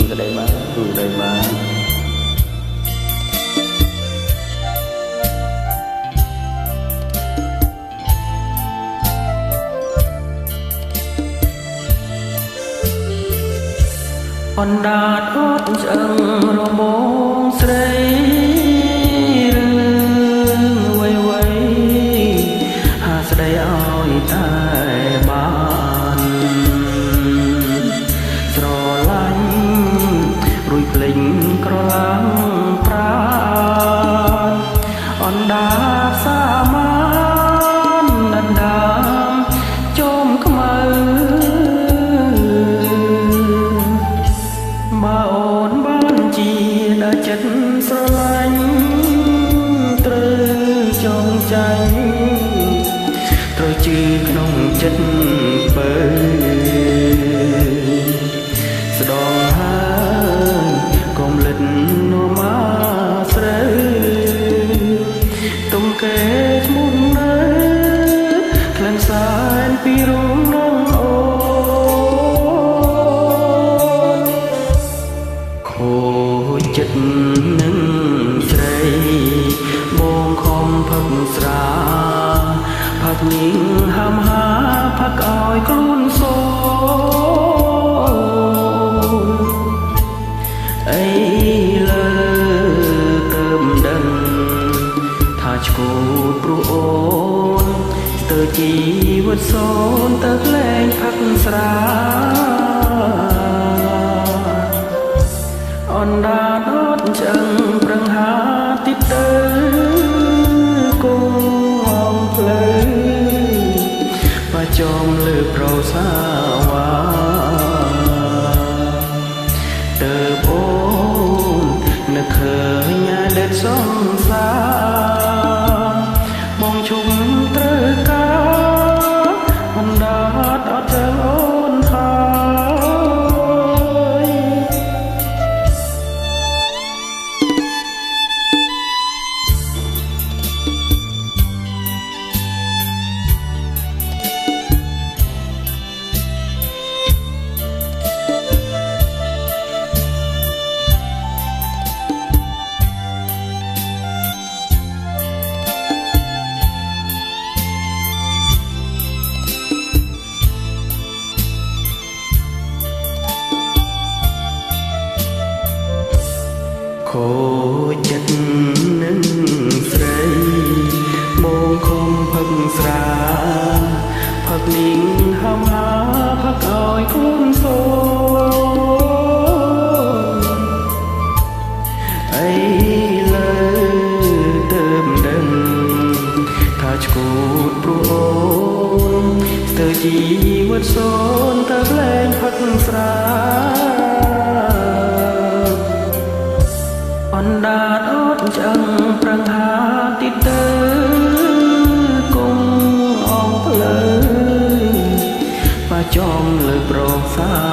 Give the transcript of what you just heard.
cái đấy mà đấy mà on đã thoát chẳng rồi mong say quay quay hà say ơi tai ban rồi lạnh rồi linh rồi lắng pran on đã xa man đàn đàm chôm khmơ mà ôn ban chi đã chất sơ lánh từ trong tranh rồi chỉក្នុងចិត្តបើស្ដងហើយកុំលិតនោមកស្រីទុំកេឈ្មោះនៅក្លិនសែនពីរូងនងអូខូចចិត្តនឹងស្រីបងខំផឹកស្រាផឹកនាងហាមហាផឹកឲ្យខ្លួនសូអីលើទៅមិនដឹងថាឈ្គូតព្រោះអូនទៅជីវិតសូនទៅលែងផឹកស្រាអនដាដតចឹងប្រឹងហាទីទៅគង់អងផ្លូវបាចមលើប្រសាវ៉ាទៅអូននឹកឃើញញ៉ាដេតសងសាបងជុំត្រូវការអនដាតអត់ចឹងអូនហើយខូចចិត្តនឹងស្រីមកខំផឹកស្រាផឹកនាងហាមហាផឹកឲ្យខ្លួនសូអីលើទៅមិនដឹងថាឈ្គូតព្រោះអូនទៅជីវិតសូនទៅលែងផឹកស្រាអនដាតអត់ចឹងប្រឹងហាទីទៅគង់អងផ្លូវបាចំលើប្រសា